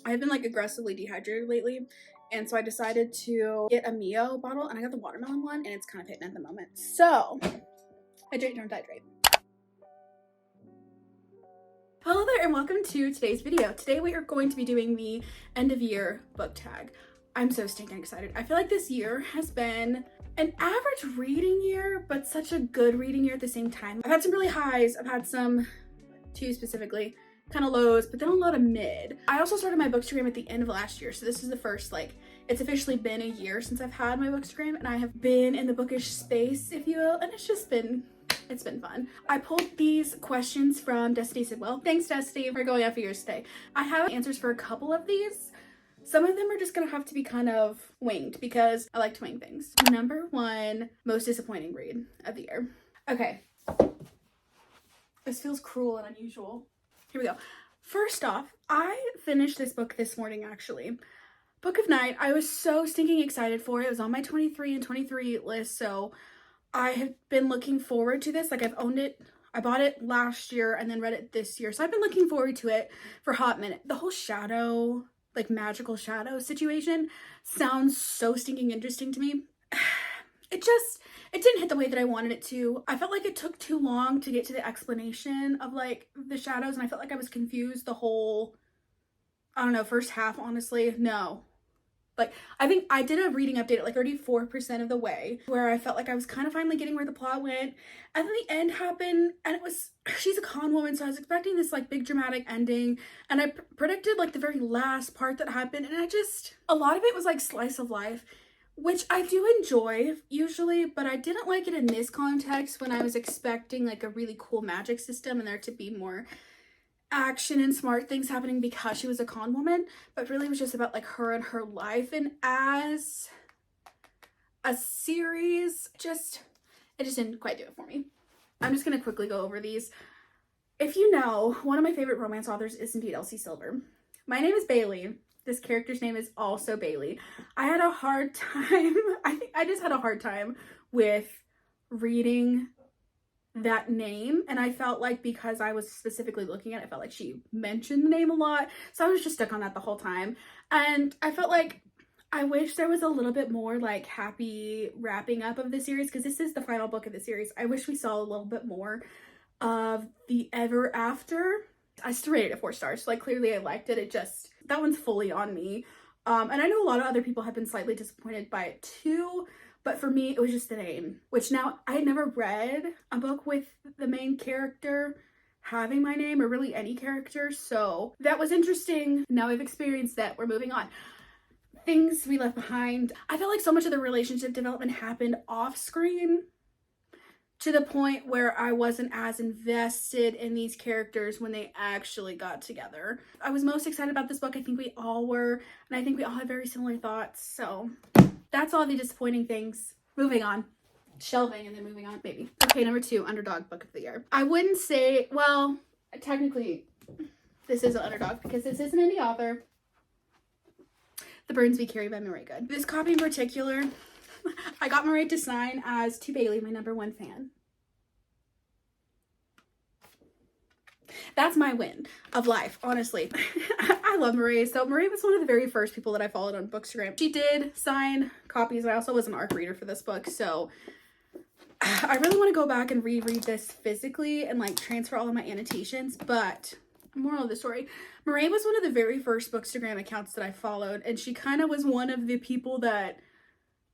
I've been like aggressively dehydrated lately, and so I decided to get a Mio bottle, and I got the watermelon one, and it's kind of hitting at the moment. So hydrate, don't dehydrate. Hello there and welcome to today's video. Today we are going to be doing the end of year book tag. I'm so stinking excited. I feel like this year has been an average reading year, but such a good reading year at the same time. I've had some really highs, I've had some, two specifically, kind of lows, but then a lot of mid. I also started my bookstagram at the end of last year, so this is the first, like, it's officially been a year since I've had my bookstagram, and I have been in the bookish space, if you will, and it's been fun. I pulled these questions from Destiny Sidwell. Thanks, Destiny, for going after yours today. I have answers for a couple of these. Some of them are just gonna have to be kind of winged because I like to wing things. Number one, most disappointing read of the year. Okay. This feels cruel and unusual. Here we go. First off, I finished this book this morning, actually. Book of Night. I was so stinking excited for it. It was on my 23 and 23 list, so I have been looking forward to this. Like, I've owned it. I bought it last year and then read it this year, so I've been looking forward to it for a hot minute. The whole shadow, like magical shadow situation sounds so stinking interesting to me. It didn't hit the way that I wanted it to. I felt like it took too long to get to the explanation of like the shadows, and I felt like I was confused the whole, I don't know, first half, honestly. No. Like, I think I did a reading update at like 34% of the way, where I felt like I was kind of finally getting where the plot went, and then the end happened, and it was, she's a con woman, so I was expecting this like big dramatic ending, and I predicted like the very last part that happened, and a lot of it was like slice of life, which I do enjoy usually, but I didn't like it in this context when I was expecting like a really cool magic system and there to be more action and smart things happening because she was a con woman, but really it was just about like her and her life. And as a series, it just didn't quite do it for me. I'm just gonna quickly go over these. If you know, one of my favorite romance authors is indeed Elsie Silver. My name is Bailey. This character's name is also Bailey. I had a hard time, I just had a hard time with reading that name, and I felt like because I was specifically looking at it, I felt like she mentioned the name a lot, so I was just stuck on that the whole time. And I felt like I wish there was a little bit more like happy wrapping up of the series, because this is the final book of the series. I wish we saw a little bit more of the ever after. I still rated it 4 stars, so like clearly I liked it. That one's fully on me. And I know a lot of other people have been slightly disappointed by it too, but for me, it was just the name, which now I had never read a book with the main character having my name, or really any character, so that was interesting. Now we've experienced that, we're moving on. Things we left behind. I felt like so much of the relationship development happened off screen, to the point where I wasn't as invested in these characters when they actually got together. I was most excited about this book. I think we all were, and I think we all had very similar thoughts. So that's all the disappointing things. Moving on. Shelving and then moving on, maybe. Okay, number 2, Underdog book of the year. I wouldn't say, well, technically this is an Underdog because this is an indie author. The Burns We Carry by Murray Good. This copy in particular, I got Murray to sign as to Bailey, my number 1 fan. That's my win of life, honestly. I love Murray. So Murray was one of the very first people that I followed on Bookstagram. She did sign copies. I also was an ARC reader for this book, so I really want to go back and reread this physically and like transfer all of my annotations. But moral of the story, Murray was one of the very first Bookstagram accounts that I followed, and she kind of was one of the people that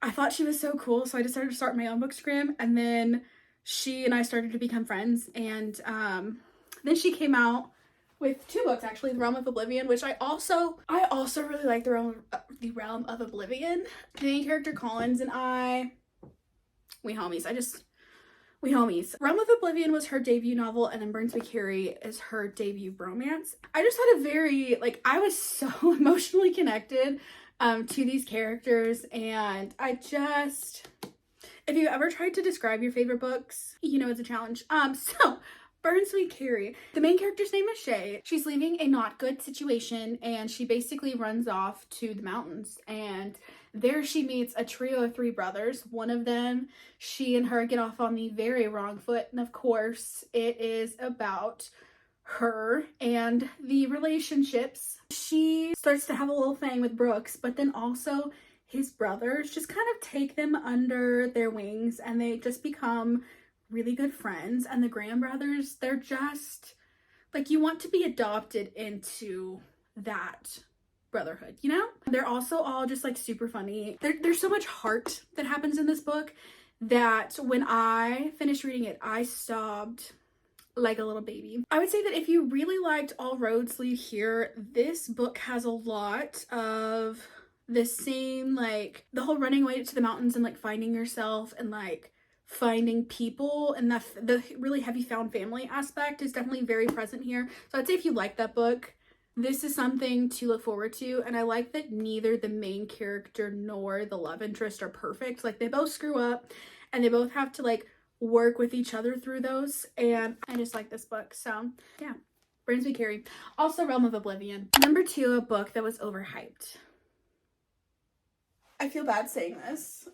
I thought she was so cool, so I decided to start my own Bookstagram, and then she and I started to become friends, and then she came out with 2 books, actually, The Realm of Oblivion, which I also really like The Realm of Oblivion. The main character, Collins, and we homies. We homies. Realm of Oblivion was her debut novel, and then Burns We Carry is her debut romance. I just had a very, like, I was so emotionally connected to these characters, and if you ever tried to describe your favorite books, you know it's a challenge. So Burns We Carry. The main character's name is Shay. She's leaving a not good situation, and she basically runs off to the mountains, and there she meets a trio of 3 brothers. One of them, she and her get off on the very wrong foot, and of course it is about her and the relationships. She starts to have a little thing with Brooks, but then also his brothers just kind of take them under their wings and they just become really good friends. And the Graham brothers, they're just like, you want to be adopted into that brotherhood, you know? They're also all just like super funny. There's so much heart that happens in this book that when I finished reading it, I sobbed like a little baby. I would say that if you really liked All Roads Lead Here, this book has a lot of the same, like the whole running away to the mountains and like finding yourself and like finding people, and the really heavy found family aspect is definitely very present here. So I'd say if you like that book, this is something to look forward to. And I like that neither the main character nor the love interest are perfect. Like they both screw up and they both have to like work with each other through those, and I just like this book. So yeah, brings me Carrie. Also Realm of Oblivion. Number 2, a book that was overhyped. I feel bad saying this.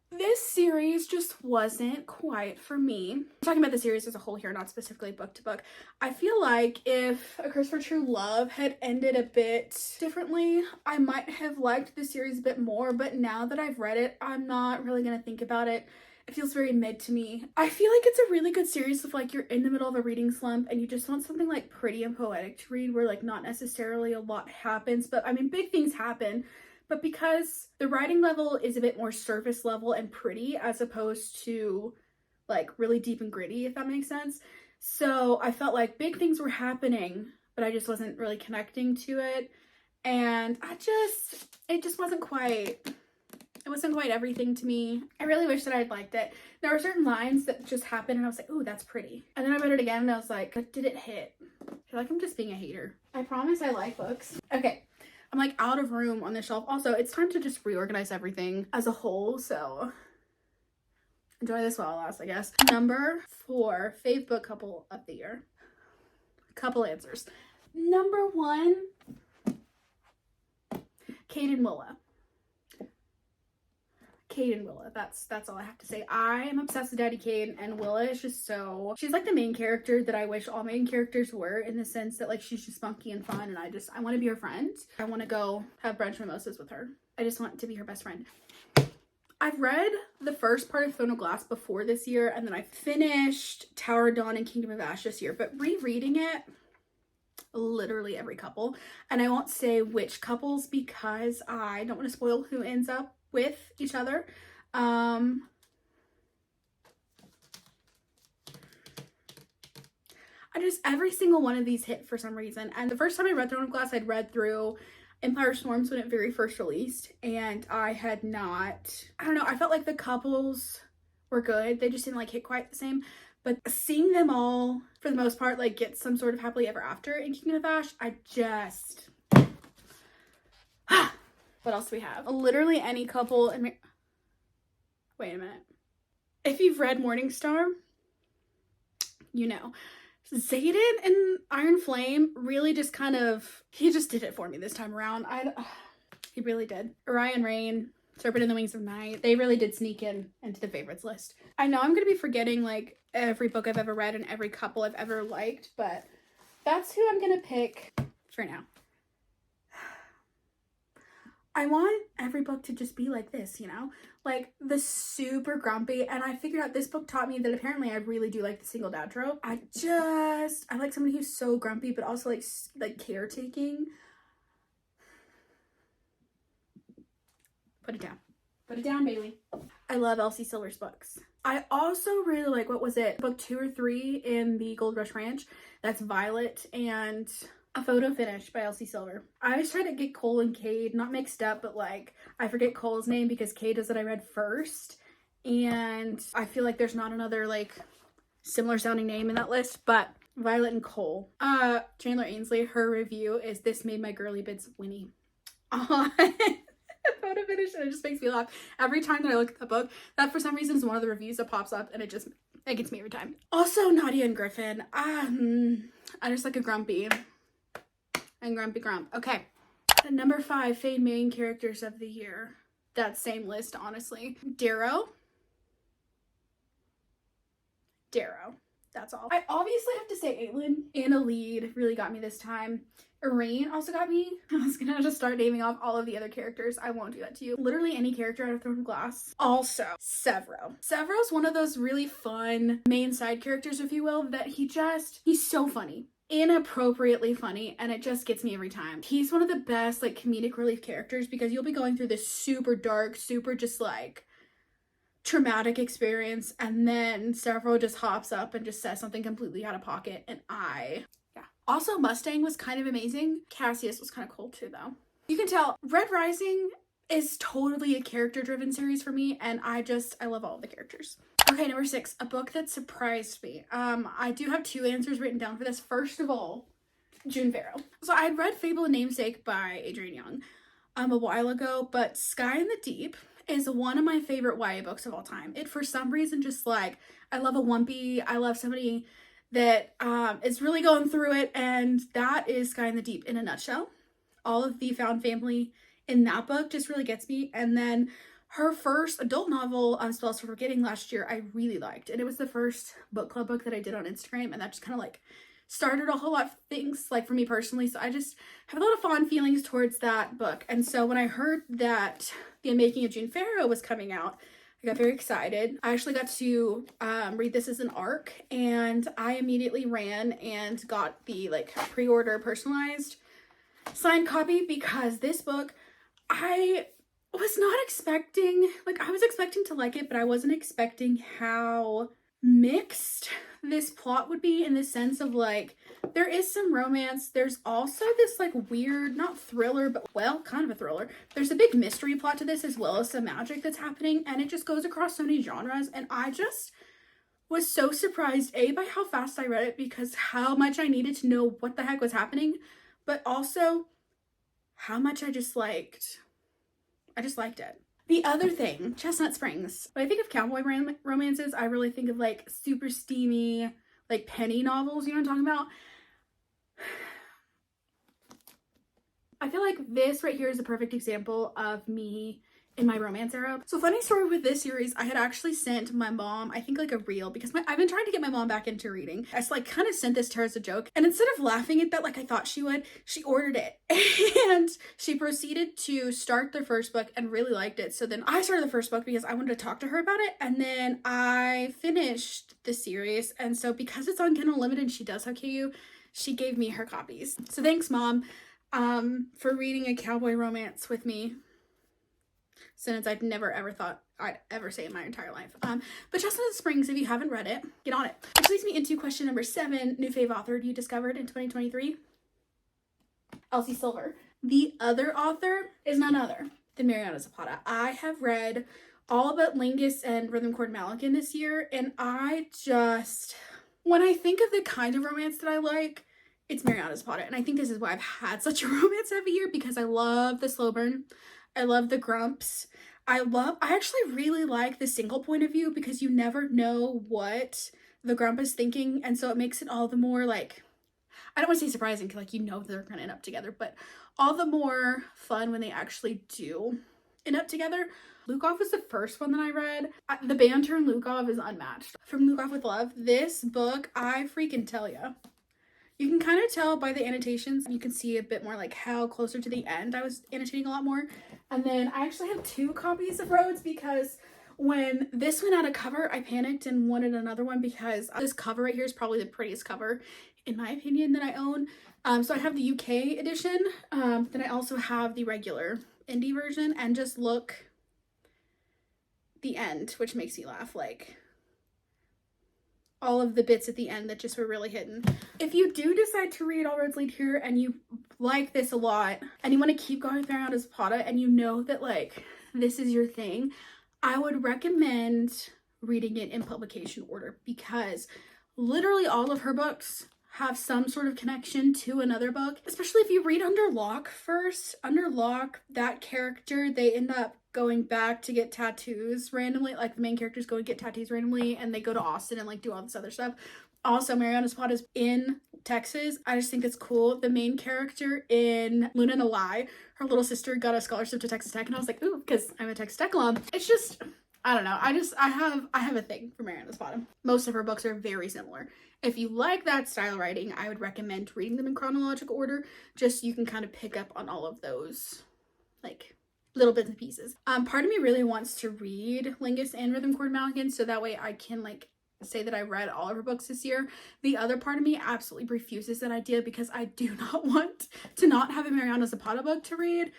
This series just wasn't quite for me. I'm talking about the series as a whole here, not specifically book to book. I feel like if A Curse for True Love had ended a bit differently, I might have liked the series a bit more, but now that I've read it, I'm not really gonna think about it. It feels very mid to me. I feel like it's a really good series if like you're in the middle of a reading slump and you just want something like pretty and poetic to read where like not necessarily a lot happens, but I mean big things happen. But because the writing level is a bit more surface level and pretty as opposed to like really deep and gritty, if that makes sense. So I felt like big things were happening, but I just wasn't really connecting to it. And it just wasn't quite everything to me. I really wish that I'd liked it. There were certain lines that just happened and I was like, ooh, that's pretty. And then I read it again and I was like, did it hit? I feel like I'm just being a hater. I promise I like books. Okay. I'm like out of room on the shelf. Also, it's time to just reorganize everything as a whole, so enjoy this while it lasts, I guess. Number 4, fave book couple of the year. Couple answers. Number 1, Cade and Willa. Cade and Willa. That's all I have to say. I am obsessed with Daddy Cade, and Willa is just so... she's like the main character that I wish all main characters were, in the sense that like she's just spunky and fun, and I want to be her friend. I want to go have brunch mimosas with her. I just want to be her best friend. I've read the first part of Throne of Glass before this year, and then I finished Tower of Dawn and Kingdom of Ash this year, but rereading it, literally every couple, and I won't say which couples because I don't want to spoil who ends up with each other. Every single one of these hit for some reason. And the first time I read Throne of Glass, I'd read through Empire Storms when it very first released, and I don't know, I felt like the couples were good. They just didn't like hit quite the same. But seeing them all, for the most part, like get some sort of happily ever after in Kingdom of Ash, what else do we have? Literally any couple in... wait a minute. If you've read Morningstar, you know. Xaden and Iron Flame really just he just did it for me this time around. He really did. Orion Rain, Serpent in the Wings of Night, they really did sneak into the favorites list. I know I'm going to be forgetting like every book I've ever read and every couple I've ever liked, but that's who I'm going to pick for now. I want every book to just be like this, you know? Like the super grumpy, and I figured out this book taught me that apparently I really do like the single dad trope. I like somebody who's so grumpy but also like caretaking. Put it down. Put it down, Bailey. I love Elsie Silver's books. I also really like, what was it? Book 2 or 3 in the Gold Rush Ranch. That's Violet and A Photo Finish by Elsie Silver. I always try to get Cole and Cade not mixed up, but like I forget Cole's name because Cade is that I read first, and I feel like there's not another like similar sounding name in that list, but Violet and Cole. Chandler Ainsley, her review is "This made my girly bits Winnie." Photo Finish, and it just makes me laugh every time that I look at the book. That for some reason is one of the reviews that pops up, and it gets me every time. Also Nadia and Griffin. I just like a grumpy and grumpy grump. Okay, number 5, fave main characters of the year. That same list, honestly. Darrow, Darrow. That's all. I obviously have to say Aelin. Anna Lead really got me this time. Irene also got me. I was gonna just start naming off all of the other characters. I won't do that to you. Literally any character out of Throne of Glass. Also, Severo. Severo's one of those really fun main side characters, if you will, that he's so funny. Inappropriately funny, and it just gets me every time. He's one of the best like comedic relief characters because you'll be going through this super dark, super just like traumatic experience, and then Severo just hops up and just says something completely out of pocket, and yeah. Also, Mustang was kind of amazing. Cassius was kind of cool too, though. You can tell Red Rising is totally a character-driven series for me, and I love all of the characters. Okay, number 6, a book that surprised me. I do have 2 answers written down for this. First of all, June Farrow. So I'd read Fable and Namesake by Adrienne Young a while ago, but Sky in the Deep is one of my favorite YA books of all time. It, for some reason, just like, I love a Wumpy. I love somebody that is really going through it, and that is Sky in the Deep in a nutshell. All of the found family in that book just really gets me. And then her first adult novel, Spells for Forgetting, last year, I really liked. And it was the first book club book that I did on Instagram, and that just kind of like started a whole lot of things like for me personally. So I just have a lot of fond feelings towards that book. And so when I heard that The Unmaking of June Farrow was coming out, I got very excited. I actually got to read this as an ARC, and I immediately ran and got the like pre-order personalized signed copy because this book, I was not expecting, like I was expecting to like it, but I wasn't expecting how mixed this plot would be, in the sense of like there is some romance, there's also this like weird, not thriller, but well, kind of a thriller. There's a big mystery plot to this, as well as some magic that's happening, and it just goes across so many genres. And I just was so surprised, A, by how fast I read it, because how much I needed to know what the heck was happening, but also how much I just liked it. The other thing, Chestnut Springs. When I think of cowboy romances, I really think of like super steamy, like penny novels, you know what I'm talking about? I feel like this right here is a perfect example of me in my romance era. So funny story with this series, I had actually sent my mom, I think like a reel, because I've been trying to get my mom back into reading. I just like kind of sent this to her as a joke, and instead of laughing at that like I thought she would, she ordered it and she proceeded to start the first book and really liked it. So then I started the first book because I wanted to talk to her about it, and then I finished the series. And so because it's on Kindle Unlimited, she does have KU, she gave me her copies. So thanks, Mom, for reading a cowboy romance with me. Sentence I'd never ever thought I'd ever say in my entire life. But Chestnut Springs, if you haven't read it, get on it. Which leads me into question number 7. New fave author you discovered in 2023? Elsie Silver. The other author is none other than Mariana Zapata. I have read all but Lingus and Rhythm Chord Malikan this year, and when I think of the kind of romance that I like, it's Mariana Zapata. And I think this is why I've had such a romance heavy year, because I love the slow burn. I love the grumps. I actually really like the single point of view, because you never know what the grump is thinking, and so it makes it all the more like, I don't want to say surprising, because like you know they're gonna end up together, but all the more fun when they actually do end up together. Lukov was the first one that I read. The banter in Lukov is unmatched. From Lukov with Love, this book, I freaking tell ya. You can kind of tell by the annotations. You can see a bit more like how closer to the end I was annotating a lot more. And then I actually have 2 copies of Rhodes, because when this went out of cover, I panicked and wanted another one, because this cover right here is probably the prettiest cover, in my opinion, that I own. So I have the UK edition. Then I also have the regular indie version, and just look, the end, which makes me laugh, like all of the bits at the end that just were really hidden. If you do decide to read All Roads Lead Here and you like this a lot and you want to keep going through as Zapata, and you know that like this is your thing, I would recommend reading it in publication order, because literally all of her books have some sort of connection to another book. Especially if you read Under Lock first. Under Lock, that character, they end up going back to get tattoos randomly. Like the main characters go and get tattoos randomly, and they go to Austin and like do all this other stuff. Also, Mariana Zapata is in Texas. I just think it's cool. The main character in Luna and a Lie, her little sister got a scholarship to Texas Tech, and I was like, ooh, because I'm a Texas Tech alum. It's just, I don't know. I have a thing for Mariana's Bottom. Most of her books are very similar. If you like that style writing, I would recommend reading them in chronological order, just so you can kind of pick up on all of those, like, little bits and pieces. Part of me really wants to read Lingus and Rhythm Chord Malkin, so that way I can, like, say that I read all of her books this year. The other part of me absolutely refuses that idea because I do not want to not have a Mariana Zapata book to read,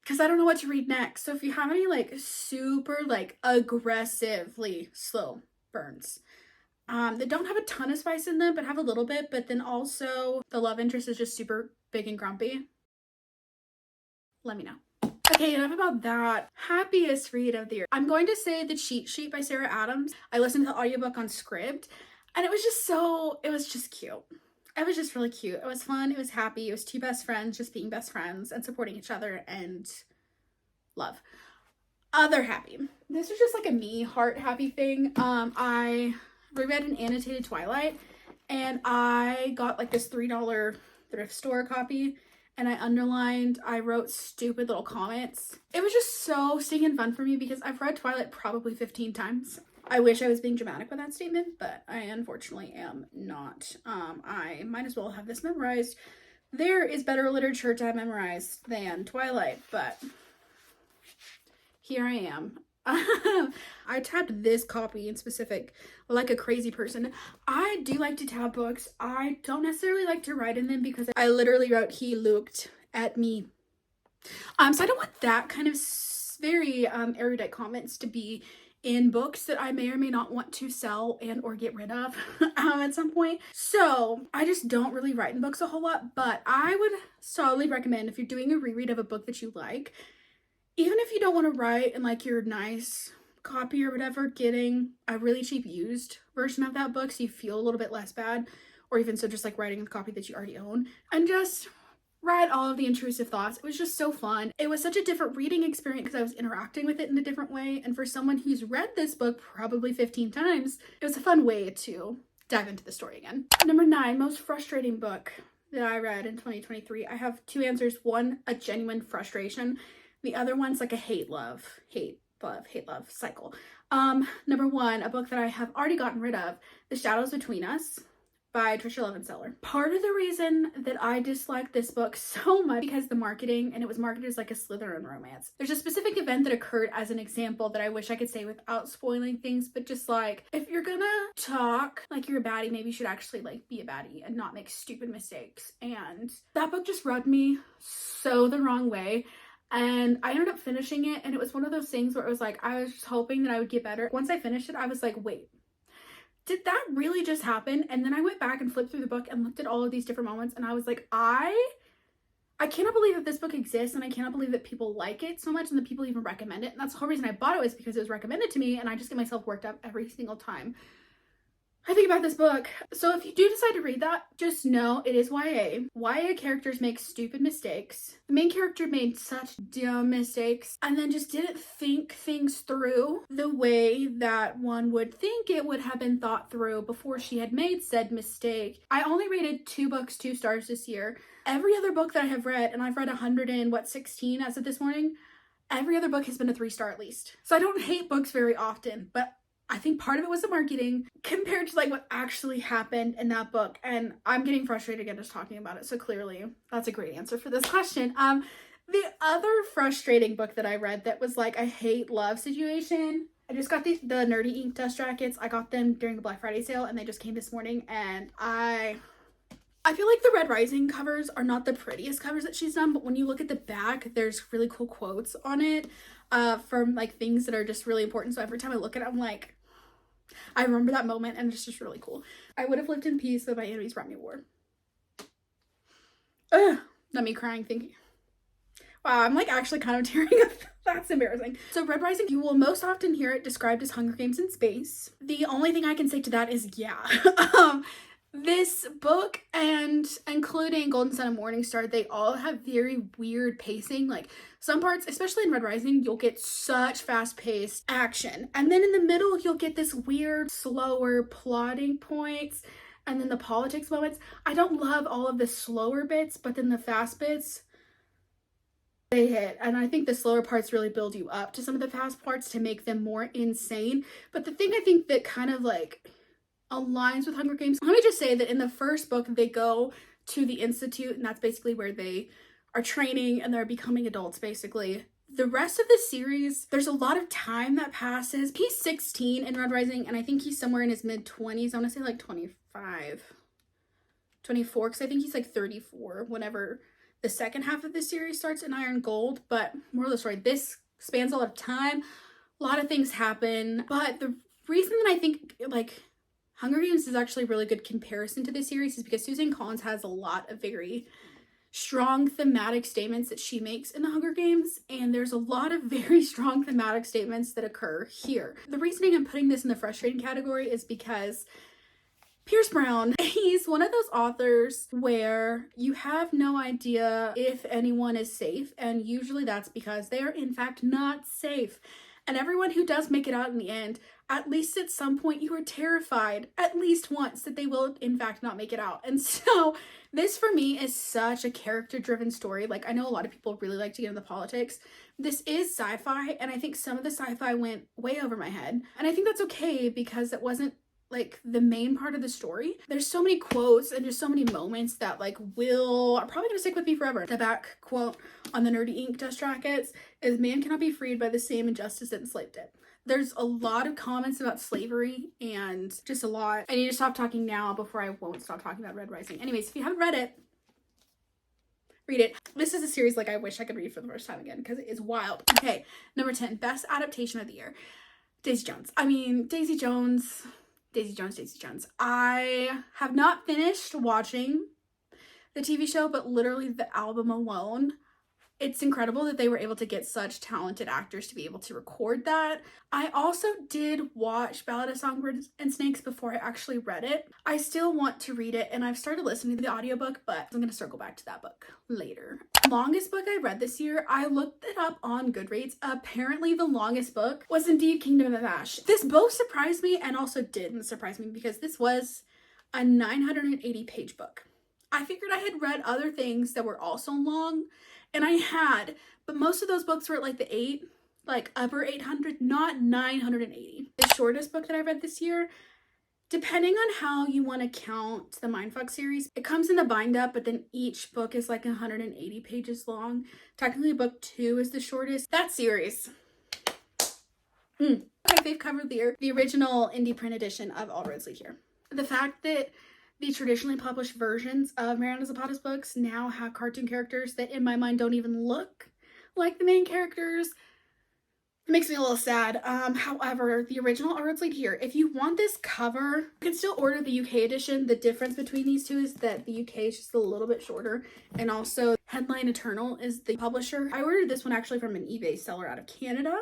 because I don't know what to read next. So if you have any like super like aggressively slow burns that don't have a ton of spice in them but have a little bit, but then also the love interest is just super big and grumpy, let me know. Okay, enough about that. Happiest read of the year. I'm going to say The Cheat Sheet by Sarah Adams. I listened to the audiobook on Scribd, and it was just cute. It was just really cute. It was fun. It was happy. It was two best friends just being best friends and supporting each other and love. Other happy. This was just like a me heart happy thing. I reread an annotated Twilight, and I got like this $3 thrift store copy, and I wrote stupid little comments. It was just so stinking fun for me because I've read Twilight probably 15 times. I wish I was being dramatic with that statement, but I unfortunately am not. I might as well have this memorized. There is better literature to have memorized than Twilight, but here I am. I tabbed this copy in specific like a crazy person. I do like to tab books. I don't necessarily like to write in them because I literally wrote "he looked at me." So I don't want that kind of very erudite comments to be in books that I may or may not want to sell and or get rid of at some point. So I just don't really write in books a whole lot, but I would solidly recommend, if you're doing a reread of a book that you like, even if you don't want to write in like your nice copy or whatever, getting a really cheap used version of that book so you feel a little bit less bad, or even so just like writing in the copy that you already own and just write all of the intrusive thoughts. It was just so fun. It was such a different reading experience because I was interacting with it in a different way, and for someone who's read this book probably 15 times, it was a fun way to dive into the story again. Number 9, most frustrating book that I read in 2023. I have two answers. One, a genuine frustration. The other one's like a hate love cycle. Number 1, a book that I have already gotten rid of, The Shadows Between Us by Trisha Levenseller. Part of the reason that I dislike this book so much because the marketing, and it was marketed as like a Slytherin romance. There's a specific event that occurred as an example that I wish I could say without spoiling things, but just like, if you're gonna talk like you're a baddie, maybe you should actually like be a baddie and not make stupid mistakes. And that book just rubbed me so the wrong way. And I ended up finishing it, and it was one of those things where it was like, I was just hoping that I would get better. Once I finished it, I was like, wait, did that really just happen? And then I went back and flipped through the book and looked at all of these different moments, and I was like, I cannot believe that this book exists, and I cannot believe that people like it so much and that people even recommend it. And that's the whole reason I bought it, was because it was recommended to me, and I just get myself worked up every single time I think about this book. So if you do decide to read that, just know it is YA. YA characters make stupid mistakes. The main character made such dumb mistakes and then just didn't think things through the way that one would think it would have been thought through before she had made said mistake. I only rated 2 books 2 stars this year. Every other book that I have read, and I've read 116 as of this morning, every other book has been a 3-star at least. So I don't hate books very often, but I think part of it was the marketing compared to like what actually happened in that book. And I'm getting frustrated again just talking about it. So clearly that's a great answer for this question. The other frustrating book that I read that was like a hate love situation. I just got the Nerdy Ink dust jackets. I got them during the Black Friday sale and they just came this morning, and I feel like the Red Rising covers are not the prettiest covers that she's done, but when you look at the back, there's really cool quotes on it from like things that are just really important. So every time I look at it, I'm like, I remember that moment, and it's just really cool. I would have lived in peace, but my enemies brought me war. Ugh, not me crying thinking. Wow, I'm like actually kind of tearing up. That's embarrassing. So Red Rising, you will most often hear it described as Hunger Games in space. The only thing I can say to that is yeah. This book, and including Golden Sun and Morningstar, they all have very weird pacing. Like some parts, especially in Red Rising, you'll get such fast-paced action, and then in the middle you'll get this weird slower plotting points, and then the politics moments. I don't love all of the slower bits, but then the fast bits, they hit. And I think the slower parts really build you up to some of the fast parts to make them more insane. But the thing I think that kind of like aligns with Hunger Games, let me just say that in the first book, they go to the Institute, and that's basically where they are training and they're becoming adults, basically. The rest of the series, there's a lot of time that passes. He's 16 in Red Rising, and I think he's somewhere in his mid-20s. I want to say like 25, 24, because I think he's like 34 whenever the second half of the series starts in Iron Gold. But moral of the story, this spans a lot of time. A lot of things happen. But the reason that I think like Hunger Games is actually a really good comparison to this series is because Susan Collins has a lot of very strong thematic statements that she makes in the Hunger Games, and there's a lot of very strong thematic statements that occur here. The reasoning I'm putting this in the frustrating category is because Pierce Brown, he's one of those authors where you have no idea if anyone is safe, and usually that's because they are in fact not safe. And everyone who does make it out in the end, at least at some point you are terrified at least once that they will in fact not make it out. And so this for me is such a character driven story. Like, I know a lot of people really like to get into politics. This is sci-fi, and I think some of the sci-fi went way over my head. And I think that's okay because it wasn't like the main part of the story. There's so many quotes and just so many moments that like are probably gonna stick with me forever. The back quote on the Nerdy Ink dust jackets is, "Man cannot be freed by the same injustice that enslaved it." There's a lot of comments about slavery and just a lot. I need to stop talking now before I won't stop talking about Red Rising. Anyways, if you haven't read it, read it. This is a series like I wish I could read for the first time again because it is wild. Okay, number 10, best adaptation of the year. Daisy Jones. I mean, Daisy Jones. I have not finished watching the TV show, but literally the album alone, it's incredible that they were able to get such talented actors to be able to record that. I also did watch Ballad of Songbirds and Snakes before I actually read it. I still want to read it, and I've started listening to the audiobook, but I'm going to circle back to that book later. Longest book I read this year, I looked it up on Goodreads. Apparently the longest book was indeed Kingdom of Ash. This both surprised me and also didn't surprise me because this was a 980 page book. I figured I had read other things that were also long, and I had, but most of those books were at like upper 800, not 980. The shortest book that I read this year, depending on how you want to count the Mindfuck series, it comes in the bind up, but then each book is like 180 pages long. Technically book 2 is the shortest. That series. Okay, they've covered the original indie print edition of All Roads Lead Here. The fact that the traditionally published versions of Miranda Zapata's books now have cartoon characters that in my mind don't even look like the main characters, it makes me a little sad. However, the original All Roads Lead Here, if you want this cover, you can still order the UK edition. The difference between these two is that the UK is just a little bit shorter, and also Headline Eternal is the publisher. I ordered this one actually from an eBay seller out of Canada.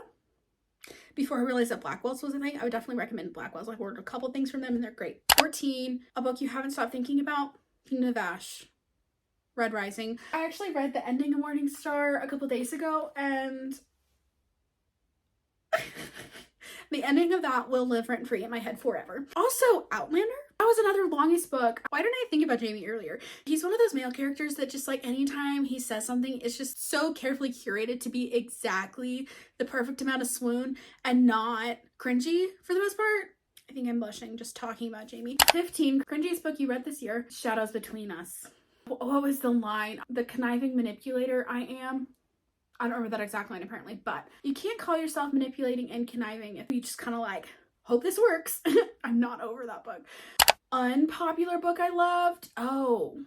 Before I realized that Blackwell's was a thing, I would definitely recommend Blackwell's. I've ordered a couple things from them and they're great. 14, a book you haven't stopped thinking about, Kingdom of Ash, Red Rising. I actually read the ending of Morning Star a couple days ago, and the ending of that will live rent free in my head forever. Also, Outlander. That was another longest book. Why didn't I think about Jamie earlier? He's one of those male characters that just like anytime he says something, it's just so carefully curated to be exactly the perfect amount of swoon and not cringy for the most part. I think I'm blushing just talking about Jamie. 15, cringiest book you read this year, Shadows Between Us. What was the line? The conniving manipulator I am. I don't remember that exact line apparently, but you can't call yourself manipulating and conniving if you just kind of like, hope this works. I'm not over that book. Unpopular book I loved. Oh,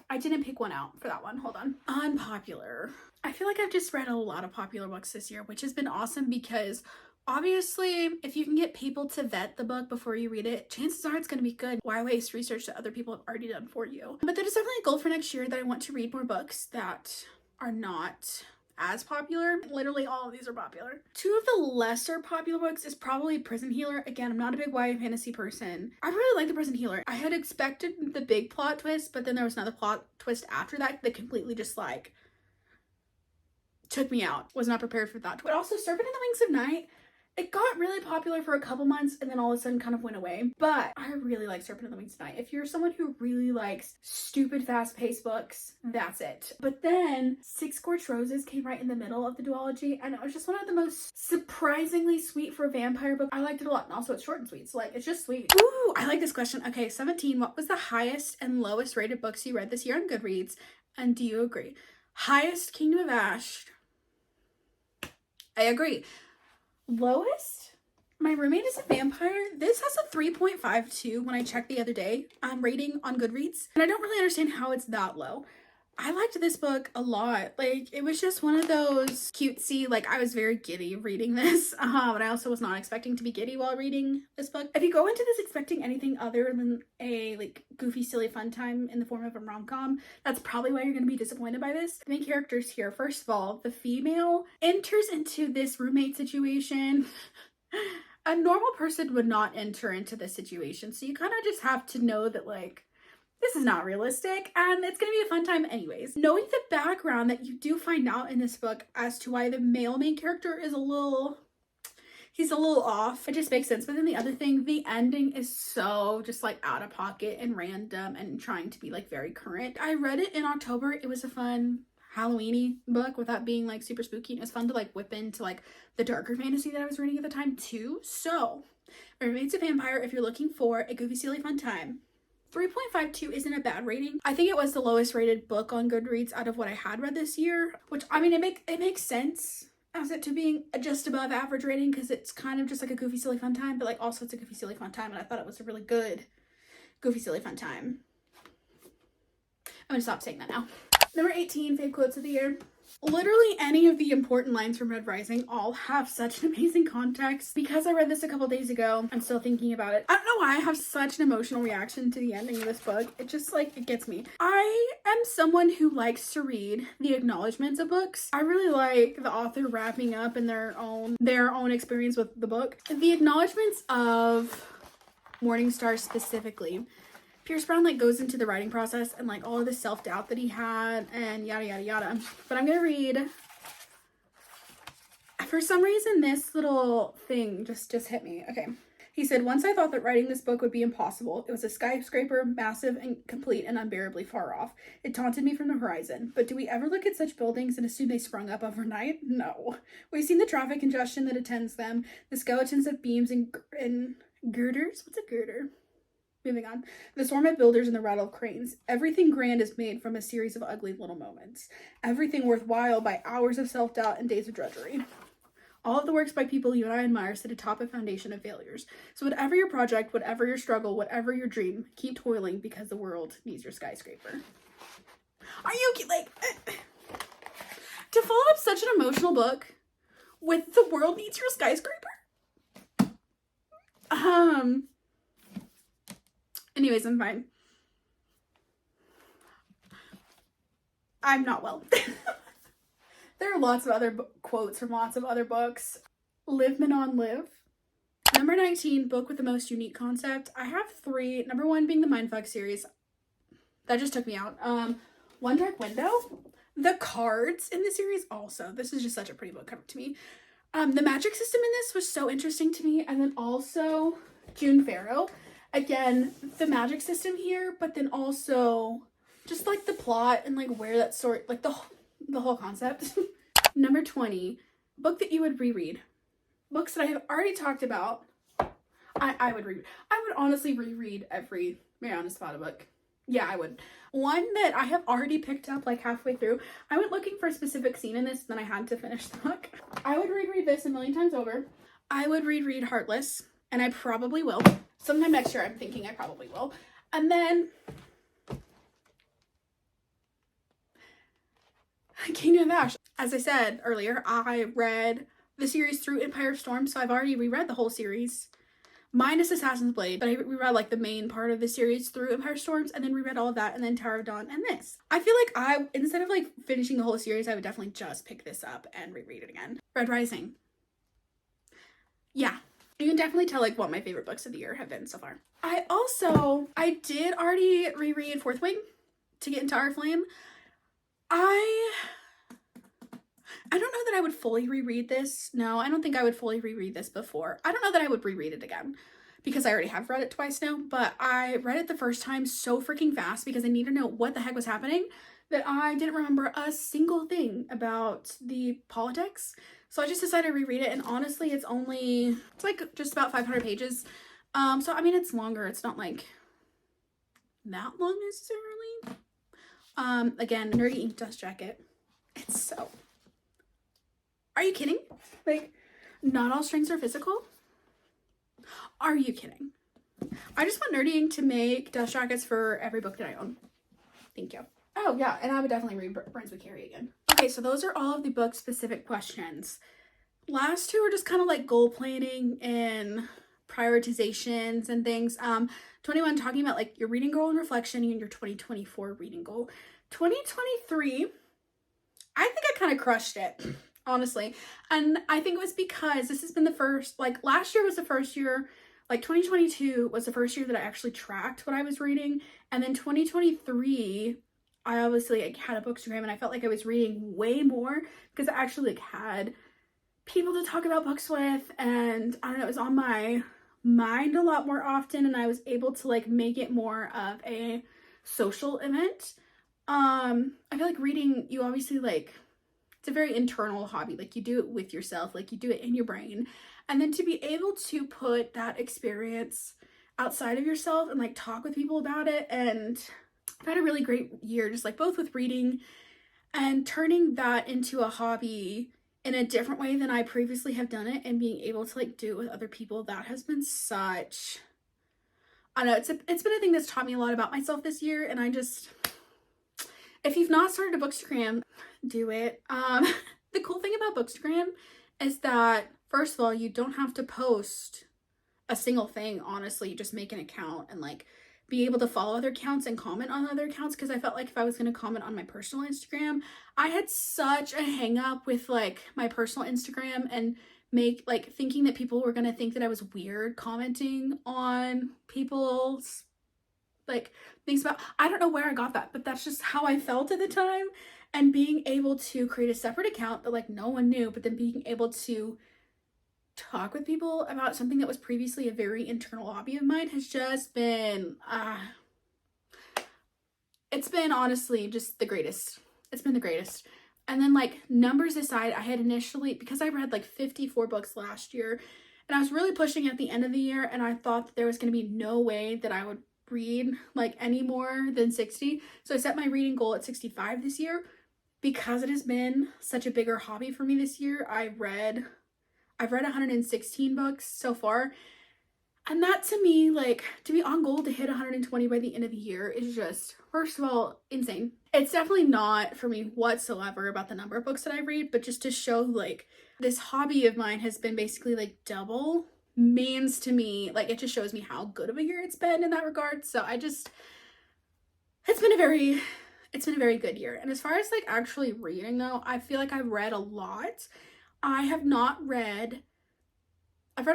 I didn't pick one out for that one. Hold on. Unpopular. I feel like I've just read a lot of popular books this year, which has been awesome because obviously if you can get people to vet the book before you read it, chances are it's going to be good. Why waste research that other people have already done for you? But that is definitely a goal for next year, that I want to read more books that are not as popular. Literally all of these are popular. 2 of the lesser popular books is probably Prison Healer. Again, I'm not a big YA fantasy person. I really like the Prison Healer. I had expected the big plot twist, but then there was another plot twist after that that completely just like took me out. Was not prepared for that. But also Servant in the Wings of Night It got really popular for a couple months and then all of a sudden kind of went away. But I really like Serpent of the Wings Tonight. If you're someone who really likes stupid fast-paced books, that's it. But then Six Scorched Roses came right in the middle of the duology, and it was just one of the most surprisingly sweet for a vampire book. I liked it a lot, and also it's short and sweet, so like it's just sweet. Ooh, I like this question. Okay, 17. What was the highest and lowest rated books you read this year on Goodreads? And do you agree? Highest, Kingdom of Ash. I agree. Lowest? My Roommate is a Vampire. This has a 3.52 when I checked the other day rating on Goodreads. And I don't really understand how it's that low. I liked this book a lot. Like, it was just one of those cutesy, like, I was very giddy reading this. But I also was not expecting to be giddy while reading this book. If you go into this expecting anything other than a, like, goofy, silly fun time in the form of a rom-com, that's probably why you're going to be disappointed by this. The main characters here, first of all, the female enters into this roommate situation. A normal person would not enter into this situation. So you kind of just have to know that, like, this is not realistic and it's gonna be a fun time anyways. Knowing the background that you do find out in this book as to why the male main character is he's a little off, it just makes sense. But then the other thing, the ending is so just like out of pocket and random and trying to be like very current. I read it in October. It was a fun Halloween-y book without being like super spooky. It was fun to like whip into like the darker fantasy that I was reading at the time too. So Roommate's a Vampire, if you're looking for a goofy, silly, fun time. 3.52 isn't a bad rating. I think it was the lowest rated book on Goodreads out of what I had read this year, which I mean, it makes sense as it to being just above average rating because it's kind of just like a goofy, silly, fun time, but like also it's a goofy, silly, fun time, and I thought it was a really good goofy, silly, fun time. I'm gonna stop saying that now. Number 18, fave quotes of the year. Literally any of the important lines from Red Rising all have such an amazing context. Because I read this a couple days ago, I'm still thinking about it. I don't know why I have such an emotional reaction to the ending of this book. It just like, it gets me. I am someone who likes to read the acknowledgments of books. I really like the author wrapping up in their own experience with the book. The acknowledgments of Morningstar specifically. Pierce Brown like goes into the writing process and like all of the self-doubt that he had and yada yada yada. But I'm gonna read, for some reason this little thing just hit me. Okay. He said, "Once I thought that writing this book would be impossible. It was a skyscraper, massive and complete and unbearably far off. It taunted me from the horizon. But do we ever look at such buildings and assume they sprung up overnight? No. We've seen the traffic congestion that attends them, the skeletons of beams and girders." What's a girder? Moving on. "The swarm of builders and the rattle of cranes. Everything grand is made from a series of ugly little moments. Everything worthwhile by hours of self-doubt and days of drudgery. All of the works by people you and I admire sit atop a foundation of failures. So whatever your project, whatever your struggle, whatever your dream, keep toiling because the world needs your skyscraper." Are you like to follow up such an emotional book with "the world needs your skyscraper"? Anyways, I'm fine. I'm not well. There are lots of other quotes from lots of other books. Live, Manon, Live. Number 19, book with the most unique concept. I have 3. Number 1 being the Mindfuck series. That just took me out. One Dark Window. The cards in the series also. This is just such a pretty book cover to me. The magic system in this was so interesting to me. And then also June Farrow. Again, the magic system here, but then also just like the plot and like where that sort, like the whole concept. Number 20, book that you would reread. Books that I have already talked about. I would reread. I would honestly reread every Mariana Zapata book. Yeah, I would. One that I have already picked up like halfway through. I went looking for a specific scene in this, then I had to finish the book. I would reread this a million times over. I would reread Heartless, and I probably will. Sometime next year, I'm thinking I probably will. And then Kingdom of Ash. As I said earlier, I read the series through Empire Storm, so I've already reread the whole series. Minus Assassin's Blade, but I reread like the main part of the series through Empire Storms and then reread all of that and then Tower of Dawn and this. I feel like instead of like finishing the whole series, I would definitely just pick this up and reread it again. Red Rising. Yeah. You can definitely tell like what my favorite books of the year have been so far. I did already reread Fourth Wing to get into Our Flame. I I don't know that I would fully reread this. No, I don't think I would fully reread this before. I don't know that I would reread it again because I already have read it twice now, but I read it the first time so freaking fast because I needed to know what the heck was happening that I didn't remember a single thing about the politics. So I just decided to reread it, and honestly, it's like just about 500 pages. So I mean, it's longer. It's not like that long necessarily. Again, Nerdy Ink Dust Jacket. It's so... Are you kidding? Like, not all strings are physical? Are you kidding? I just want Nerdy Ink to make dust jackets for every book that I own. Thank you. Oh, yeah, and I would definitely read Brunswick Carey again. Okay, so those are all of the book-specific questions. Last two are just kind of like goal planning and prioritizations and things. 21, talking about like your reading goal and reflection and your 2024 reading goal. 2023, I think I kind of crushed it, honestly. And I think it was because this has been the first, like last year was the first year, like 2022 was the first year that I actually tracked what I was reading. And then 2023, I obviously like had a bookstagram and I felt like I was reading way more because I actually like had people to talk about books with, and I don't know, it was on my mind a lot more often, and I was able to like make it more of a social event. I feel like reading, you obviously like, it's a very internal hobby. Like you do it with yourself, like you do it in your brain. And then to be able to put that experience outside of yourself and like talk with people about it. And I've had a really great year, just like both with reading and turning that into a hobby in a different way than I previously have done it, and being able to like do it with other people. That has been such, I don't know, it's been a thing that's taught me a lot about myself this year. And I just, if you've not started a bookstagram, do it. The cool thing about bookstagram is that, first of all, you don't have to post a single thing. Honestly, you just make an account and like be able to follow other accounts and comment on other accounts, because I felt like if I was going to comment on my personal Instagram, I had such a hang up with like my personal Instagram and make like thinking that people were going to think that I was weird commenting on people's like things about, I don't know where I got that, but that's just how I felt at the time. And being able to create a separate account that like no one knew, but then being able to talk with people about something that was previously a very internal hobby of mine has just been it's been honestly just the greatest. It's been the greatest. And then like numbers aside, I had initially, because I read like 54 books last year, and I was really pushing at the end of the year, and I thought that there was going to be no way that I would read like any more than 60. So I set my reading goal at 65 this year. Because it has been such a bigger hobby for me this year, I've read 116 books so far. And that to me, like, to be on goal to hit 120 by the end of the year is just, first of all, insane. It's definitely not for me whatsoever about the number of books that I read, but just to show like this hobby of mine has been basically like double means to me, like it just shows me how good of a year it's been in that regard. So it's been a very good year. And as far as like actually reading though, I feel like I've read a lot. I've read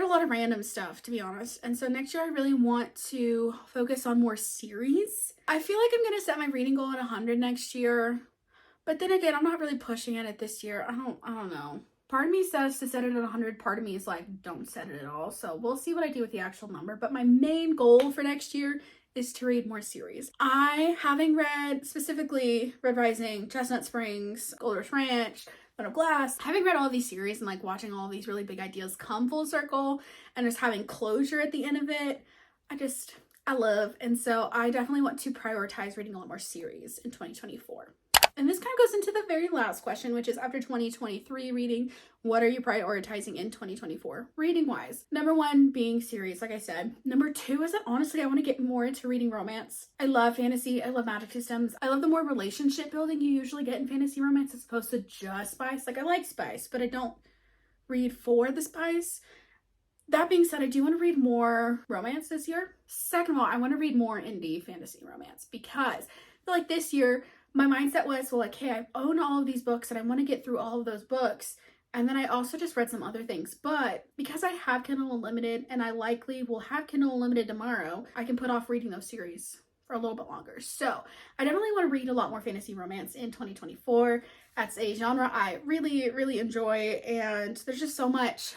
a lot of random stuff, to be honest. And so next year I really want to focus on more series. I feel like I'm going to set my reading goal at 100 next year. But then again, I'm not really pushing at it this year. I don't know. Part of me says to set it at 100. Part of me is like, don't set it at all. So we'll see what I do with the actual number. But my main goal for next year is to read more series. Having read specifically Red Rising, Chestnut Springs, Gold Rush Ranch, Bone of Glass, having read all of these series and like watching all of these really big ideas come full circle and just having closure at the end of it, I love. And so I definitely want to prioritize reading a lot more series in 2024. And this kind of goes into the very last question, which is after 2023 reading, what are you prioritizing in 2024 reading wise? Number one being series, like I said. Number two is that honestly, I want to get more into reading romance. I love fantasy. I love magic systems. I love the more relationship building you usually get in fantasy romance as opposed to just spice. Like I like spice, but I don't read for the spice. That being said, I do want to read more romance this year. Second of all, I want to read more indie fantasy romance because I feel like this year, my mindset was, well, like, hey, I own all of these books and I want to get through all of those books. And then I also just read some other things. But because I have Kindle Unlimited and I likely will have Kindle Unlimited tomorrow, I can put off reading those series for a little bit longer. So I definitely want to read a lot more fantasy romance in 2024. That's a genre I really, really enjoy, and there's just so much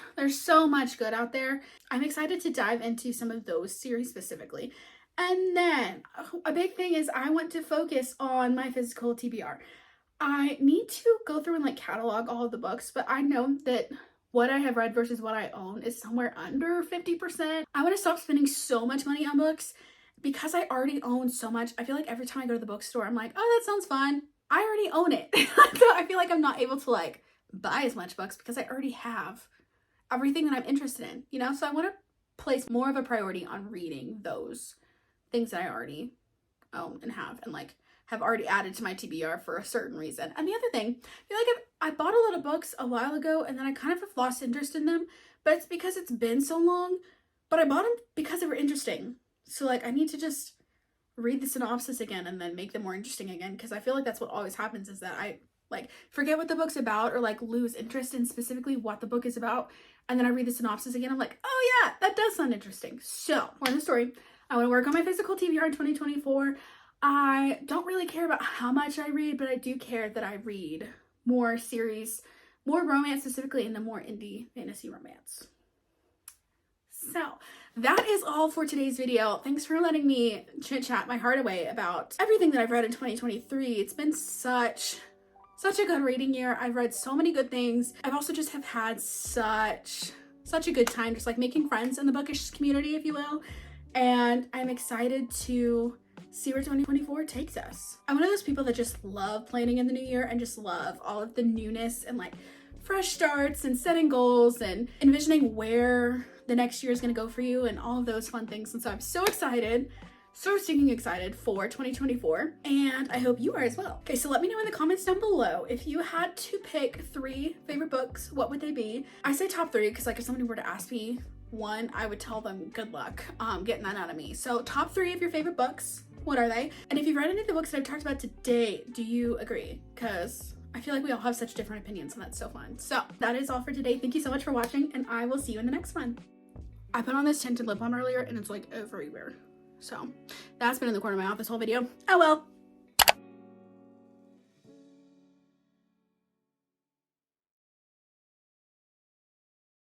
good out there. I'm excited to dive into some of those series specifically. And then a big thing is I want to focus on my physical TBR. I need to go through and like catalog all of the books, but I know that what I have read versus what I own is somewhere under 50%. I want to stop spending so much money on books because I already own so much. I feel like every time I go to the bookstore, I'm like, oh, that sounds fun. I already own it. So I feel like I'm not able to like buy as much books because I already have everything that I'm interested in, you know? So I want to place more of a priority on reading those things that I already own and like have already added to my TBR for a certain reason. And the other thing, I feel like I bought a lot of books a while ago and then I kind of have lost interest in them, but it's because it's been so long, but I bought them because they were interesting. So like I need to just read the synopsis again and then make them more interesting again, because I feel like that's what always happens, is that I like forget what the book's about or like lose interest in specifically what the book is about, and then I read the synopsis again, I'm like, oh yeah, that does sound interesting. So more in the story, I want to work on my physical TBR in 2024. I don't really care about how much I read, but I do care that I read more series, more romance specifically, and the more indie fantasy romance. So that is all for today's video. Thanks for letting me chit chat my heart away about everything that I've read in 2023. It's been such a good reading year. I've read so many good things. I've also just have had such a good time just like making friends in the bookish community, if you will. And I'm excited to see where 2024 takes us. I'm one of those people that just love planning in the new year and just love all of the newness and like fresh starts and setting goals and envisioning where the next year is going to go for you and all of those fun things. And so I'm so excited, so stinking excited for 2024, and I hope you are as well. Okay, so let me know in the comments down below, if you had to pick 3 favorite books, what would they be? I say top 3 because like if somebody were to ask me one, I would tell them good luck getting that out of me. So top 3 of your favorite books, what are they? And if you've read any of the books that I've talked about today, do you agree? Because I feel like we all have such different opinions and that's so fun. So that is all for today. Thank you so much for watching, and I will see you in the next one. I put on this tinted lip balm earlier and it's like everywhere. So that's been in the corner of my mouth this whole video. Oh well.